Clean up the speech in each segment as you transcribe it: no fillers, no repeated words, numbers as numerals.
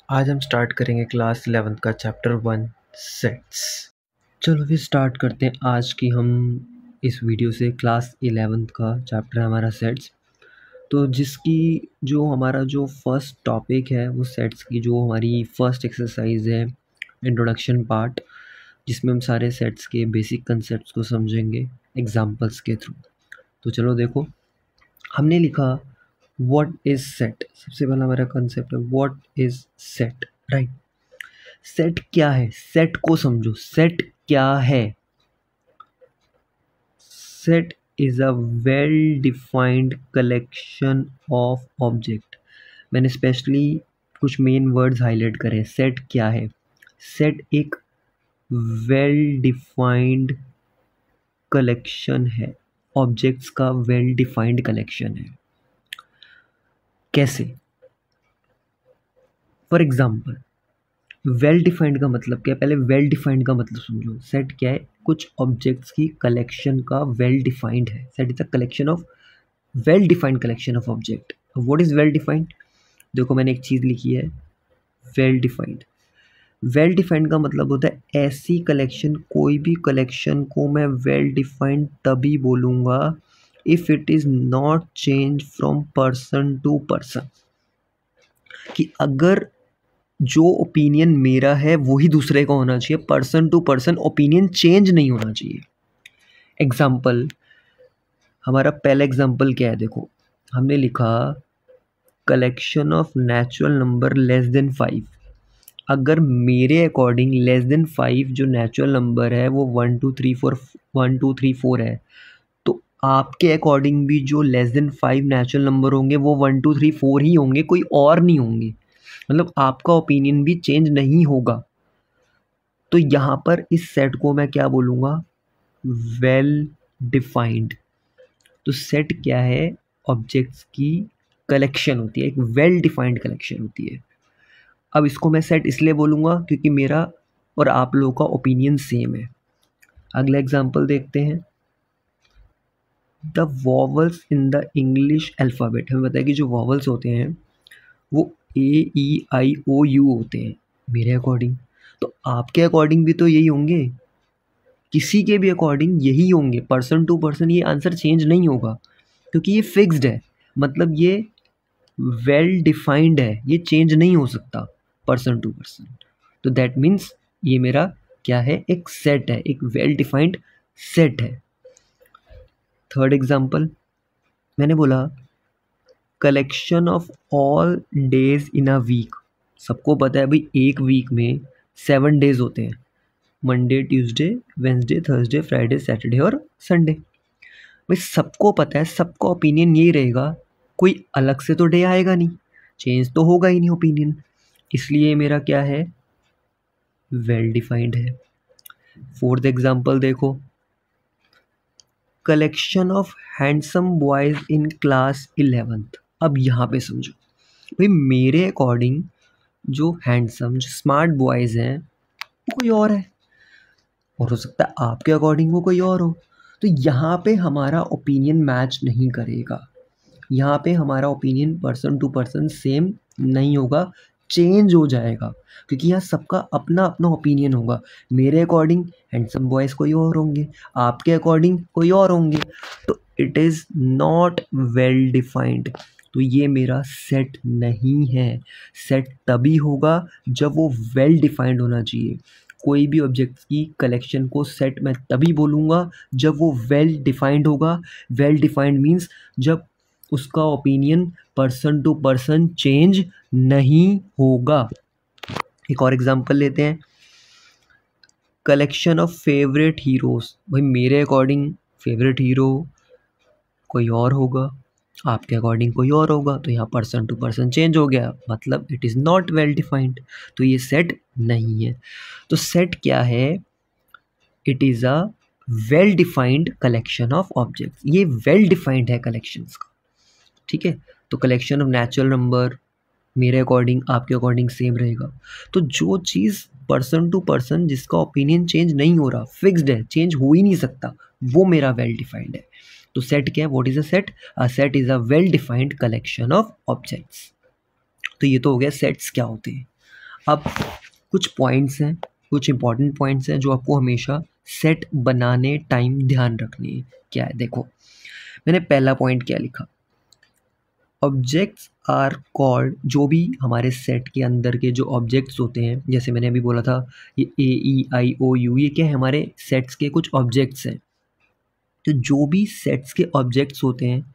आज हम स्टार्ट करेंगे क्लास 11th का चैप्टर 1 सेट्स। चलो फिर स्टार्ट करते हैं आज की हम इस वीडियो से। क्लास 11th का चैप्टर है हमारा सेट्स। तो जिसकी जो हमारा जो फर्स्ट टॉपिक है वो सेट्स की जो हमारी फर्स्ट एक्सरसाइज है, इंट्रोडक्शन पार्ट, जिसमें हम सारे सेट्स के बेसिक कंसेप्ट्स को समझेंगे एग्जांपल्स के थ्रू। तो चलो देखो, हमने लिखा व्हाट इज सेट। सबसे पहला हमारा कंसेप्ट है what is set, right. Set क्या है, सेट को समझो। सेट क्या है? Set is a well defined collection of object. मैंने स्पेशली कुछ मेन वर्ड्स हाईलाइट करे। सेट क्या है? सेट एक वेल डिफाइंड कलेक्शन है, ऑब्जेक्ट्स का वेल डिफाइंड कलेक्शन है। कैसे? फॉर एग्जाम्पल, वेल डिफाइंड का मतलब क्या है? पहले वेल डिफाइंड का मतलब समझो। सेट क्या है? कुछ ऑब्जेक्ट्स की कलेक्शन का वेल डिफाइंड है। Set is a collection of well defined collection of object. What is well defined? देखो मैंने एक चीज़ लिखी है, वेल डिफाइंड। वेल डिफाइंड का मतलब होता है ऐसी कलेक्शन, कोई भी कलेक्शन को मैं वेल डिफाइंड तभी बोलूँगा if it is not change from person to person. कि अगर जो ओपिनियन मेरा है वही दूसरे का होना चाहिए, person to person opinion change नहीं होना चाहिए। एग्जाम्पल, हमारा पहला एग्जाम्पल क्या है? देखो हमने लिखा collection of natural number less than 5। अगर मेरे अकॉर्डिंग लेस देन 5 जो नेचुरल नंबर है वो 1 2 3 4 1 2 3 4 है, तो आपके अकॉर्डिंग भी जो लेस देन 5 नेचुरल नंबर होंगे वो 1 2 3 4 ही होंगे, कोई और नहीं होंगे। मतलब आपका ओपिनियन भी चेंज नहीं होगा। तो यहाँ पर इस सेट को मैं क्या बोलूँगा? Well defined. तो सेट क्या है? ऑब्जेक्ट्स की कलेक्शन होती है, एक वेल डिफाइंड कलेक्शन होती है। अब इसको मैं सेट इसलिए बोलूँगा क्योंकि मेरा और आप लोगों का ओपिनियन सेम है। अगला एग्जांपल देखते हैं, the vowels in the English alphabet. हमें पता है कि जो वॉवल्स होते हैं वो AEIOU होते हैं मेरे अकॉर्डिंग। तो आपके अकॉर्डिंग भी तो यही होंगे, किसी के भी अकॉर्डिंग यही होंगे। पर्सन टू पर्सन ये आंसर चेंज नहीं होगा क्योंकि ये फिक्स्ड है। मतलब ये वेल डिफाइंड है, ये चेंज नहीं हो सकता पर्सन टू पर्सन। तो दैट मीन्स ये मेरा क्या है? एक सेट है, एक वेल डिफाइंड सेट है। थर्ड एग्जांपल मैंने बोला collection of all days in a week. सबको पता है भाई एक वीक में 7 डेज होते हैं, Monday Tuesday Wednesday Thursday Friday Saturday और संडे। भाई सबको पता है, सबका ओपिनियन यही रहेगा, कोई अलग से तो डे आएगा नहीं, चेंज तो होगा ही नहीं ओपिनियन। इसलिए मेरा क्या है? वेल डिफाइंड है। फोर्थ एग्जांपल देखो, collection of handsome boys in class 11th। अब यहाँ पे समझो भाई, मेरे अकॉर्डिंग जो हैंडसम जो स्मार्ट बॉयज़ हैं वो कोई और है, और हो सकता है आपके अकॉर्डिंग वो कोई और हो। तो यहाँ पे हमारा ओपिनियन मैच नहीं करेगा, यहाँ पे हमारा opinion person to person same नहीं होगा, चेंज हो जाएगा। क्योंकि यहाँ सबका अपना अपना ओपिनियन होगा। मेरे अकॉर्डिंग हैंडसम बॉयज़ कोई और होंगे, आपके अकॉर्डिंग कोई और होंगे। तो it is not well defined. तो ये मेरा सेट नहीं है। सेट तभी होगा जब वो वेल डिफाइंड होना चाहिए। कोई भी ऑब्जेक्ट्स की कलेक्शन को सेट मैं तभी बोलूँगा जब वो वेल डिफाइंड होगा। वेल डिफाइंड मीन्स जब उसका opinion person to person change नहीं होगा। एक और एग्जांपल लेते हैं, कलेक्शन ऑफ फेवरेट हीरोज़। भाई मेरे अकॉर्डिंग फेवरेट हीरो कोई और होगा, आपके अकॉर्डिंग कोई और होगा। तो यहाँ पर्सन टू पर्सन चेंज हो गया, मतलब it is not well defined. तो ये सेट नहीं है। तो सेट क्या है? It is a well defined collection of objects. ये वेल डिफाइंड है कलेक्शंस का, ठीक है। तो कलेक्शन ऑफ नेचुरल नंबर मेरे अकॉर्डिंग आपके अकॉर्डिंग सेम रहेगा। तो जो चीज़ पर्सन टू पर्सन जिसका ओपिनियन चेंज नहीं हो रहा, फिक्स्ड है, चेंज हो ही नहीं सकता, वो मेरा वेल डिफाइंड है। तो सेट क्या है? What is a set? A set is a well defined collection of objects. तो ये तो हो गया सेट्स क्या होते हैं। अब कुछ पॉइंट्स हैं, कुछ इंपॉर्टेंट पॉइंट्स हैं जो आपको हमेशा सेट बनाने टाइम ध्यान रखनी है। क्या है देखो, मैंने पहला पॉइंट क्या लिखा, ऑब्जेक्ट्स आर कॉल्ड, जो भी हमारे सेट के अंदर के जो ऑब्जेक्ट्स होते हैं, जैसे मैंने अभी बोला था ये AEIOU, ये क्या है, हमारे सेट्स के कुछ ऑब्जेक्ट्स हैं। तो जो भी सेट्स के ऑब्जेक्ट्स होते हैं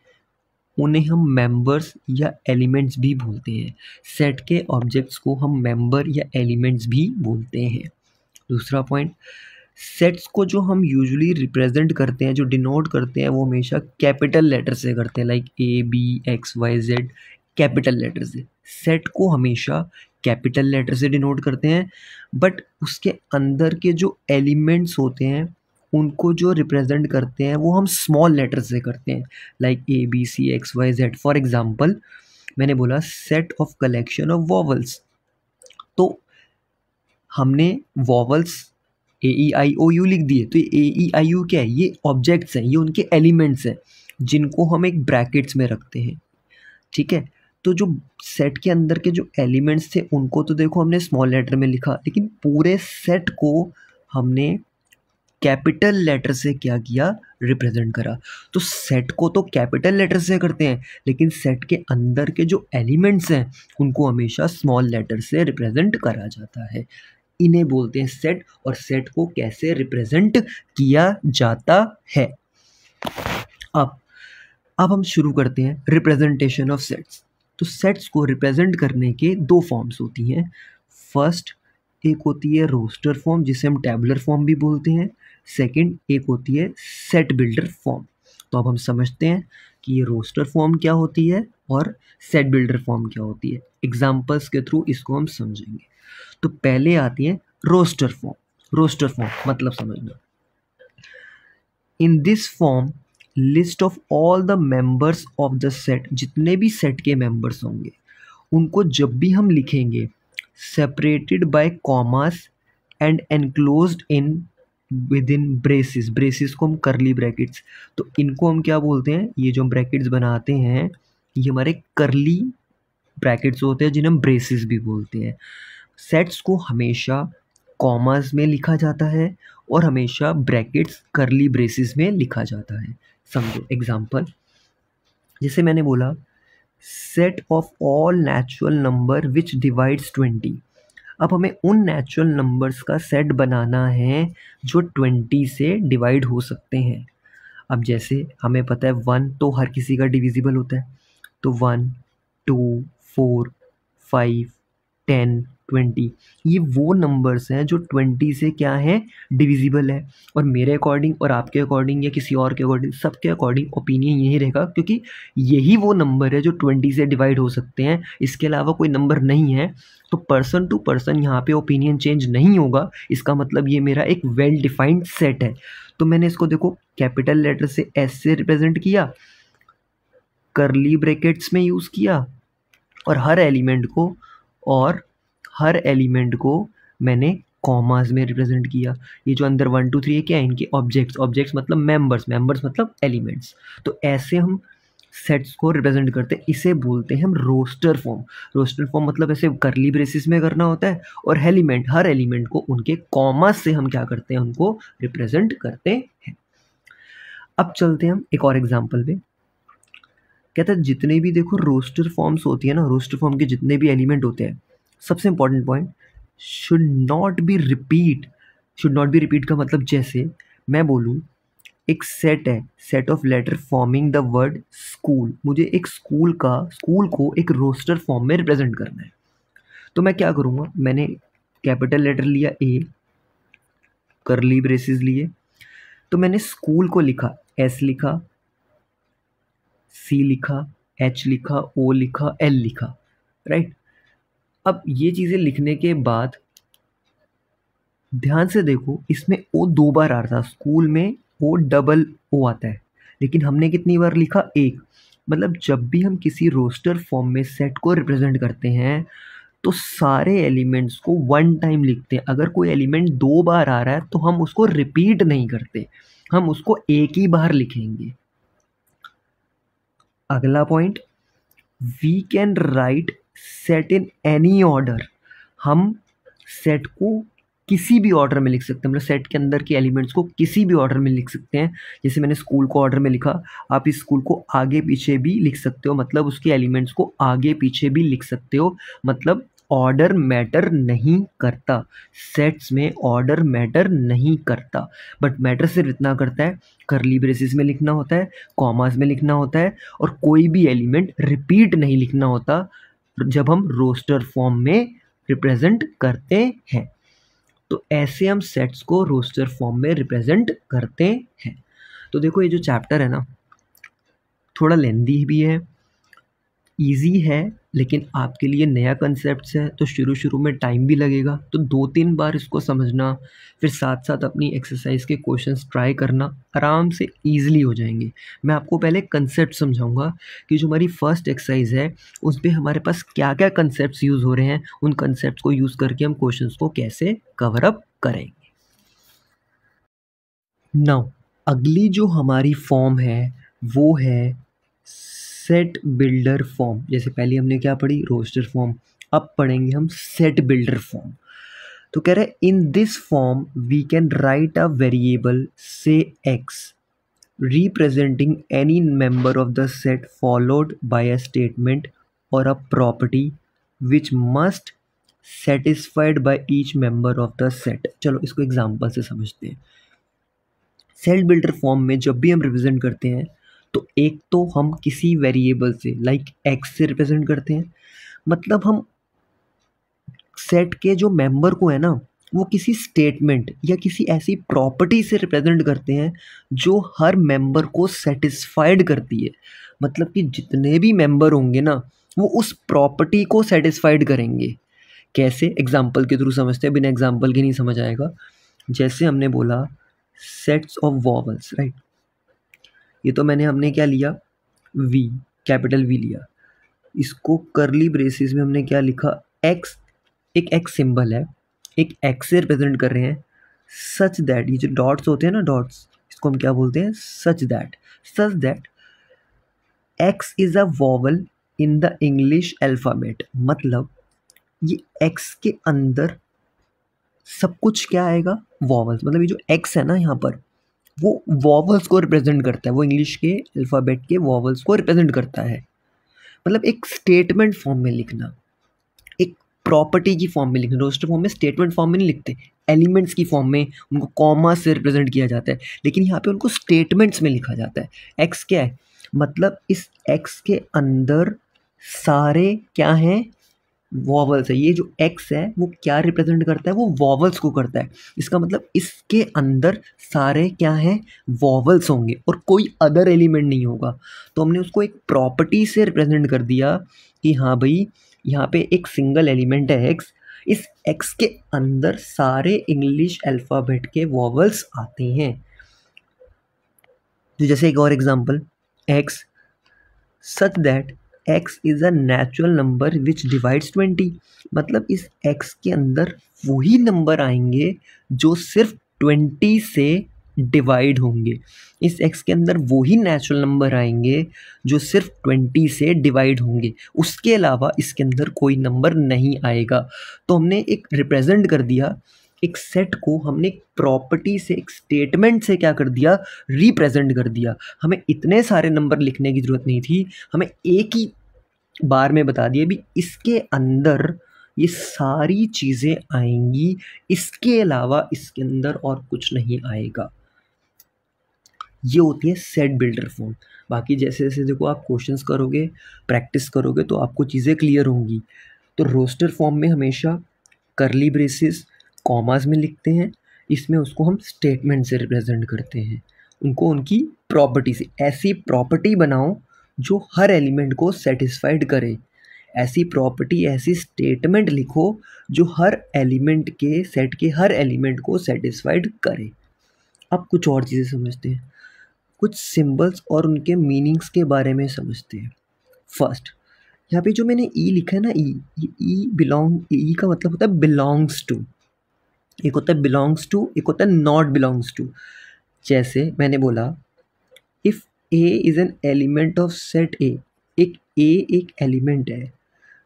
उन्हें हम मेंबर्स या एलिमेंट्स भी बोलते हैं। सेट के ऑब्जेक्ट्स को हम मेंबर या एलिमेंट्स भी बोलते हैं। दूसरा पॉइंट, सेट्स को जो हम यूजुअली रिप्रेजेंट करते हैं, जो डिनोट करते हैं, वो हमेशा कैपिटल लेटर से करते हैं, लाइक ABXYZ, कैपिटल लेटर से। सेट को हमेशा कैपिटल लेटर से डिनोट करते हैं, बट उसके अंदर के जो एलिमेंट्स होते हैं उनको जो रिप्रेजेंट करते हैं वो हम स्मॉल लेटर से करते हैं, लाइक ABCXYZ। फॉर एग्जाम्पल मैंने बोला set of collection of vowels, तो हमने वॉवल्स AEIOU लिख दिए, तो ये AEIU क्या है, ये ऑब्जेक्ट्स हैं, ये उनके एलिमेंट्स हैं जिनको हम एक ब्रैकेट्स में रखते हैं। ठीक है, तो जो सेट के अंदर के जो एलिमेंट्स थे उनको तो देखो हमने स्मॉल लेटर में लिखा, लेकिन पूरे सेट को हमने कैपिटल लेटर से क्या किया, रिप्रेजेंट करा। तो सेट को तो कैपिटल लेटर से करते हैं, लेकिन सेट के अंदर के जो एलिमेंट्स हैं उनको हमेशा स्मॉल लेटर से रिप्रेजेंट करा जाता है। इन्हें बोलते हैं सेट, और सेट को कैसे रिप्रेजेंट किया जाता है। अब हम शुरू करते हैं रिप्रेजेंटेशन ऑफ सेट्स। तो सेट्स को रिप्रेजेंट करने के दो फॉर्म्स होती हैं। फर्स्ट, एक होती है रोस्टर फॉर्म जिसे हम टैबुलर फॉर्म भी बोलते हैं। सेकंड, एक होती है सेट बिल्डर फॉर्म। तो अब हम समझते हैं कि ये रोस्टर फॉर्म क्या होती है और सेट बिल्डर फॉर्म क्या होती है। एग्जाम्पल्स के थ्रू इसको हम समझेंगे। तो पहले आती है रोस्टर फॉर्म। रोस्टर फॉर्म मतलब समझना, इन this form list of all the members of the set, जितने भी सेट के मेंबर्स होंगे उनको जब भी हम लिखेंगे separated by commas and enclosed in with in braces. Braces को हम करली ब्रैकेट्स, तो इनको हम क्या बोलते हैं, ये जो हम ब्रैकेट्स बनाते हैं ये हमारे करली ब्रैकेट्स होते हैं जिन्हें हम ब्रेसिस भी बोलते हैं। सेट्स को हमेशा कॉमास में लिखा जाता है और हमेशा ब्रैकेट्स करली ब्रेसिस में लिखा जाता है। समझो एग्जांपल, जैसे मैंने बोला set of all natural number which divides 20। अब हमें उन नेचुरल नंबर्स का सेट बनाना है जो 20 से डिवाइड हो सकते हैं। अब जैसे हमें पता है 1 तो हर किसी का डिविजिबल होता है, तो 1, 2, 4, 5, 10, 20 ये वो नंबर्स हैं जो 20 से क्या है, डिविजिबल है। और मेरे अकॉर्डिंग और आपके अकॉर्डिंग या किसी और के अकॉर्डिंग, सबके अकॉर्डिंग ओपिनियन यही रहेगा, क्योंकि यही वो नंबर है जो 20 से डिवाइड हो सकते हैं, इसके अलावा कोई नंबर नहीं है। तो पर्सन टू पर्सन यहाँ पे ओपिनियन चेंज नहीं होगा। इसका मतलब ये मेरा एक वेल डिफाइंड सेट है। तो मैंने इसको देखो कैपिटल लेटर से S से रिप्रेजेंट किया, करली ब्रैकेट्स में यूज़ किया, और हर एलिमेंट को मैंने कॉमास में रिप्रेजेंट किया। ये जो अंदर 1 2 3 है क्या है, इनके ऑब्जेक्ट्स मतलब मेंबर्स मतलब एलिमेंट्स। तो ऐसे हम सेट्स को रिप्रेजेंट करते हैं, इसे बोलते हैं हम रोस्टर फॉर्म। रोस्टर फॉर्म मतलब ऐसे करली ब्रेसिस में करना होता है, और हर एलिमेंट को उनके कॉमास से हम क्या करते हैं, उनको रिप्रेजेंट करते हैं। अब चलते हैं हम एक और एग्जाम्पल पे। कहता है जितने भी देखो रोस्टर फॉर्म्स होती है ना, रोस्टर फॉर्म के जितने भी एलिमेंट होते हैं, सबसे important point, should not be repeat का मतलब जैसे मैं बोलूँ एक सेट है, set of letter forming the word school, मुझे एक स्कूल को एक रोस्टर फॉर्म में रिप्रेजेंट करना है। तो मैं क्या करूँगा, मैंने कैपिटल लेटर लिया A, करली ब्रेसेस लिए, तो मैंने स्कूल को लिखा, S लिखा, C लिखा, H लिखा, O लिखा, L लिखा, राइट। अब ये चीज़ें लिखने के बाद ध्यान से देखो, इसमें O 2 बार आ रहा था, स्कूल में O आता है, लेकिन हमने कितनी बार लिखा, एक। मतलब जब भी हम किसी रोस्टर फॉर्म में सेट को रिप्रेजेंट करते हैं तो सारे एलिमेंट्स को वन टाइम लिखते हैं। अगर कोई एलिमेंट 2 बार आ रहा है तो हम उसको रिपीट नहीं करते, हम उसको एक ही बार लिखेंगे। अगला point, we can write set in any order. हम सेट को किसी भी ऑर्डर में लिख सकते हैं, मतलब सेट के अंदर के एलिमेंट्स को किसी भी ऑर्डर में लिख सकते हैं। जैसे मैंने स्कूल को ऑर्डर में लिखा, आप इस स्कूल को आगे पीछे भी लिख सकते हो, मतलब उसके एलिमेंट्स को आगे पीछे भी लिख सकते हो। मतलब ऑर्डर मैटर नहीं करता, सेट्स में ऑर्डर मैटर नहीं करता, बट मैटर सिर्फ इतना करता है, करली ब्रेसिस में लिखना होता है, कॉमास में लिखना होता है, और कोई भी एलिमेंट रिपीट नहीं लिखना होता जब हम रोस्टर फॉर्म में रिप्रेजेंट करते हैं। तो ऐसे हम सेट्स को रोस्टर फॉर्म में रिप्रेजेंट करते हैं। तो देखो ये जो चैप्टर है ना, थोड़ा लेंदी भी है, इजी है, लेकिन आपके लिए नया कंसेप्ट है तो शुरू शुरू में टाइम भी लगेगा। तो 2-3 बार इसको समझना, फिर साथ साथ अपनी एक्सरसाइज के क्वेश्चंस ट्राई करना, आराम से ईजिली हो जाएंगे। मैं आपको पहले कंसेप्ट समझाऊंगा कि जो हमारी फर्स्ट एक्सरसाइज है उस पर हमारे पास क्या क्या कंसेप्ट यूज़ हो रहे हैं, उन कंसेप्ट को यूज़ करके हम क्वेश्चंस को कैसे कवर अप करेंगे। नाउ अगली जो हमारी फॉर्म है वो है सेट बिल्डर फॉर्म। जैसे पहले हमने क्या पढ़ी, रोस्टर फॉर्म, अब पढ़ेंगे हम सेट बिल्डर फॉर्म। तो कह रहे in this form we can write a variable से x representing any member of the set followed by a statement or a property which must satisfied by each member of the set। चलो इसको example से समझते हैं। Set builder form में जब भी हम रिप्रेजेंट करते हैं तो एक तो हम किसी वेरिएबल से लाइक एक्स से रिप्रेजेंट करते हैं, मतलब हम सेट के जो मेंबर को है ना वो किसी स्टेटमेंट या किसी ऐसी प्रॉपर्टी से रिप्रेजेंट करते हैं जो हर मेंबर को सेटिस्फाइड करती है। मतलब कि जितने भी मेंबर होंगे ना वो उस प्रॉपर्टी को सेटिस्फाइड करेंगे। कैसे, एग्जाम्पल के थ्रू समझते हैं, बिना एग्जाम्पल के नहीं समझ आएगा। जैसे हमने बोला सेट्स ऑफ वॉवल्स, राइट, ये तो हमने क्या लिया, वी, कैपिटल वी लिया, इसको करली ब्रेसिस में हमने क्या लिखा, एक्स, एक एक्स सिंबल है, एक एक्स से रिप्रेजेंट कर रहे हैं, सच दैट, ये जो डॉट्स होते हैं ना डॉट्स, इसको हम क्या बोलते हैं, such that x is a vowel in the English alphabet. मतलब ये एक्स के अंदर सब कुछ क्या आएगा, वॉवल्स। मतलब ये जो एक्स है ना यहाँ पर वो वॉवल्स को रिप्रेजेंट करता है, वो इंग्लिश के अल्फ़ाबेट के वॉवल्स को रिप्रेजेंट करता है। मतलब एक स्टेटमेंट फॉर्म में लिखना, एक प्रॉपर्टी की फॉर्म में लिखना। रोस्टर फॉर्म में स्टेटमेंट फॉर्म में नहीं लिखते, एलिमेंट्स की फॉर्म में उनको कॉमा से रिप्रेजेंट किया जाता है, लेकिन यहाँ पे उनको स्टेटमेंट्स में लिखा जाता है। एक्स क्या है, मतलब इस एक्स के अंदर सारे क्या हैं, वॉवल्स है। ये जो एक्स है वो क्या रिप्रेजेंट करता है, वो वॉवल्स को करता है। इसका मतलब इसके अंदर सारे क्या हैं, वॉवल्स होंगे और कोई अदर एलिमेंट नहीं होगा। तो हमने उसको एक प्रॉपर्टी से रिप्रेजेंट कर दिया कि हाँ भाई यहाँ पे एक सिंगल एलिमेंट है एक्स, इस एक्स के अंदर सारे इंग्लिश अल्फ़ाबेट के वॉवल्स आते हैं। तो जैसे एक और example, x such that x is a natural number which divides 20। मतलब इस x के अंदर वही नंबर आएंगे जो सिर्फ 20 से डिवाइड होंगे। इस x के अंदर वही नेचुरल नंबर आएंगे जो सिर्फ 20 से डिवाइड होंगे, उसके अलावा इसके अंदर कोई नंबर नहीं आएगा। तो हमने एक रिप्रेजेंट कर दिया, एक सेट को हमने एक प्रॉपर्टी से, एक स्टेटमेंट से क्या कर दिया, रिप्रेजेंट कर दिया। हमें इतने सारे नंबर लिखने की ज़रूरत नहीं थी, हमें एक ही बार में बता दिया भी इसके अंदर ये सारी चीज़ें आएंगी, इसके अलावा इसके अंदर और कुछ नहीं आएगा। ये होती है सेट बिल्डर फॉर्म। बाकी जैसे जैसे देखो आप क्वेश्चंस करोगे, प्रैक्टिस करोगे तो आपको चीज़ें क्लियर होंगी। तो रोस्टर फॉर्म में हमेशा करली ब्रेसेस कॉमास में लिखते हैं, इसमें उसको हम स्टेटमेंट से रिप्रेजेंट करते हैं, उनको उनकी प्रॉपर्टी से। ऐसी प्रॉपर्टी बनाओ जो हर एलिमेंट को सेटिस्फाइड करे, ऐसी प्रॉपर्टी, ऐसी स्टेटमेंट लिखो जो हर एलिमेंट के सेट के हर एलिमेंट को सेटिस्फाइड करे। अब कुछ और चीज़ें समझते हैं, कुछ सिंबल्स और उनके मीनिंग्स के बारे में समझते हैं। फर्स्ट, यहाँ पे जो मैंने ई लिखा है ना, ये ई बिलोंग, ई का मतलब होता है बिलोंग्स टू। एक होता है बिलोंग्स टू, एक होता है नॉट बिलोंग्स टू। जैसे मैंने बोला if A is an element of set ए, एक ए एक एलिमेंट है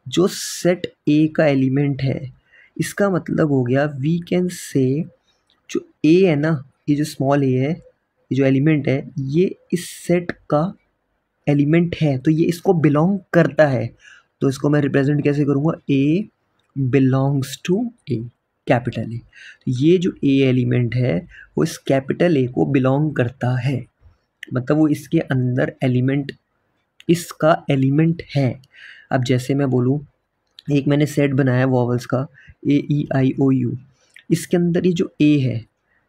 जो सेट ए का एलिमेंट है, इसका मतलब हो गया वी कैन से जो ए है ना, ये जो स्मॉल ए है, ये जो एलिमेंट है, ये इस सेट का एलिमेंट है, तो ये इसको बिलोंग करता है। तो इसको मैं रिप्रेजेंट कैसे करूँगा, A belongs to A, capital A. ये जो ए एलिमेंट है वो इस कैपिटल ए को बिलोंग करता है, मतलब वो इसके अंदर एलिमेंट, इसका एलिमेंट है। अब जैसे मैं बोलूँ, एक मैंने सेट बनाया वॉवल्स का, ए ई आई ओ यू, इसके अंदर ये जो ए है,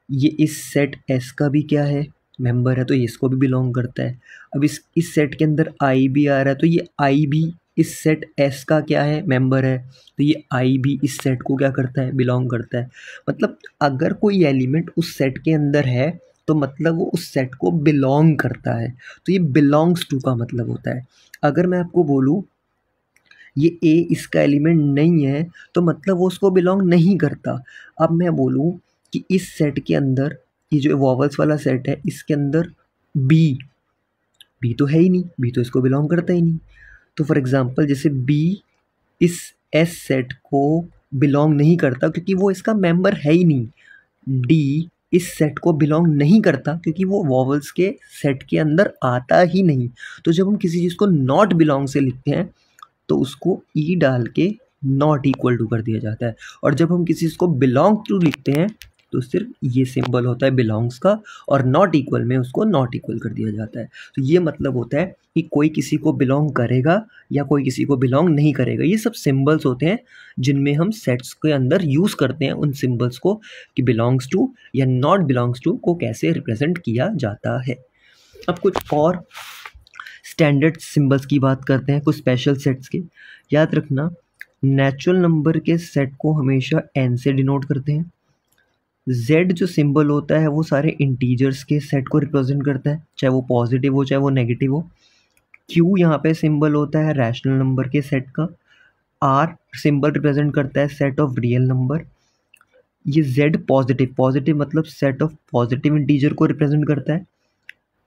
ये इस सेट एस का भी क्या है, मेंबर है, तो ये इसको भी बिलोंग करता है। अब इस सेट के अंदर आई भी आ रहा है, तो ये आई भी इस सेट एस का क्या है, मेंबर है, तो ये आई भी इस सेट को क्या करता है, बिलोंग करता है। मतलब अगर कोई एलिमेंट उस सेट के अंदर है तो मतलब वो उस सेट को बिलोंग करता है, तो ये बिलोंग्स टू का मतलब होता है। अगर मैं आपको बोलूँ ये ए इसका एलिमेंट नहीं है, तो मतलब वो उसको बिलोंग नहीं करता। अब मैं बोलूँ कि इस सेट के अंदर, ये जो वॉवल्स वाला सेट है, इसके अंदर बी, बी तो है ही नहीं, बी तो इसको बिलोंग करता ही नहीं। तो फॉर एग्जांपल जैसे बी इस एस सेट को बिलोंग नहीं करता क्योंकि वो इसका मेंबर है ही नहीं। डी इस सेट को बिलोंग नहीं करता क्योंकि वो वॉवल्स के सेट के अंदर आता ही नहीं। तो जब हम किसी चीज़ को नॉट बिलोंग से लिखते हैं तो उसको ई डाल के नॉट इक्वल टू कर दिया जाता है, और जब हम किसी चीज़ को बिलोंग टू लिखते हैं तो सिर्फ ये सिंबल होता है बिलोंग्स का, और नॉट इक्वल में उसको नॉट इक्वल कर दिया जाता है। तो ये मतलब होता है कि कोई किसी को बिलोंग करेगा या कोई किसी को बिलोंग नहीं करेगा। ये सब सिंबल्स होते हैं जिनमें हम सेट्स के अंदर यूज़ करते हैं उन सिंबल्स को, कि बिलोंग्स टू या नॉट बिलोंग्स टू को कैसे रिप्रेजेंट किया जाता है। अब कुछ और स्टैंडर्ड सिंबल्स की बात करते हैं, कुछ स्पेशल सेट्स के। याद रखना, नेचुरल नंबर के सेट को हमेशा एन से डिनोट करते हैं। जेड जो सिंबल होता है वो सारे इंटीजर्स के सेट को रिप्रेजेंट करता है, चाहे वो पॉजिटिव हो चाहे वो नेगेटिव हो। क्यू यहाँ पे सिंबल होता है रैशनल नंबर के सेट का। आर सिंबल रिप्रेजेंट करता है सेट ऑफ रियल नंबर। ये जेड पॉजिटिव, पॉजिटिव मतलब सेट ऑफ पॉजिटिव इंटीजर को रिप्रेजेंट करता है।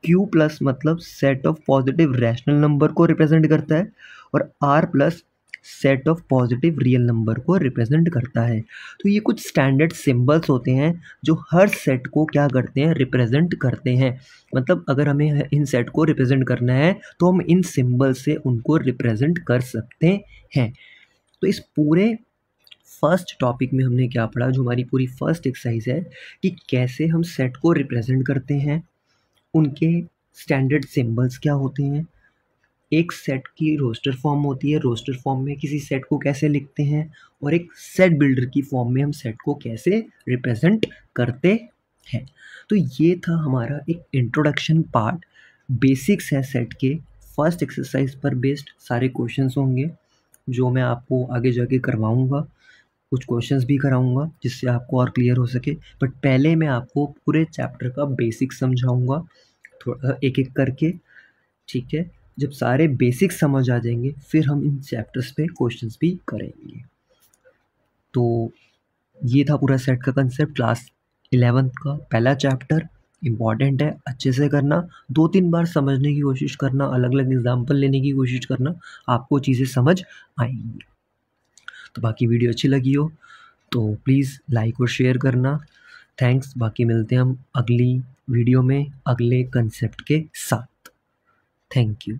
क्यू प्लस मतलब set of positive rational number को रिप्रेजेंट करता है, और R plus set of positive real number को रिप्रेजेंट करता है। तो ये कुछ स्टैंडर्ड सिंबल्स होते हैं जो हर सेट को क्या करते हैं, रिप्रेजेंट करते हैं। मतलब अगर हमें इन सेट को रिप्रेजेंट करना है तो हम इन सिंबल से उनको रिप्रेजेंट कर सकते हैं। तो इस पूरे फर्स्ट टॉपिक में हमने क्या पढ़ा, जो हमारी पूरी फर्स्ट एक्सरसाइज है, कि कैसे हम सेट को रिप्रेजेंट करते हैं, उनके स्टैंडर्ड सिंबल्स क्या होते हैं, एक सेट की रोस्टर फॉर्म होती है, रोस्टर फॉर्म में किसी सेट को कैसे लिखते हैं, और एक सेट बिल्डर की फॉर्म में हम सेट को कैसे रिप्रेजेंट करते हैं। तो ये था हमारा एक इंट्रोडक्शन पार्ट, बेसिक्स है सेट के। फर्स्ट एक्सरसाइज पर बेस्ड सारे क्वेश्चंस होंगे जो मैं आपको आगे जाके करवाऊँगा, कुछ क्वेश्चंस भी कराऊंगा जिससे आपको और क्लियर हो सके। बट पहले मैं आपको पूरे चैप्टर का बेसिक समझाऊंगा, थोड़ा एक एक करके, ठीक है। जब सारे बेसिक्स समझ आ जाएंगे फिर हम इन चैप्टर्स पे क्वेश्चंस भी करेंगे। तो ये था पूरा सेट का कंसेप्ट, क्लास 11th का पहला चैप्टर। इम्पॉर्टेंट है, अच्छे से करना, 2-3 बार समझने की कोशिश करना, अलग अलग एग्जाम्पल लेने की कोशिश करना, आपको चीज़ें समझ आएंगी। तो बाकी वीडियो अच्छी लगी हो तो प्लीज़ लाइक और शेयर करना। थैंक्स, बाकी मिलते हैं हम अगली वीडियो में अगले कंसेप्ट के साथ। Thank you.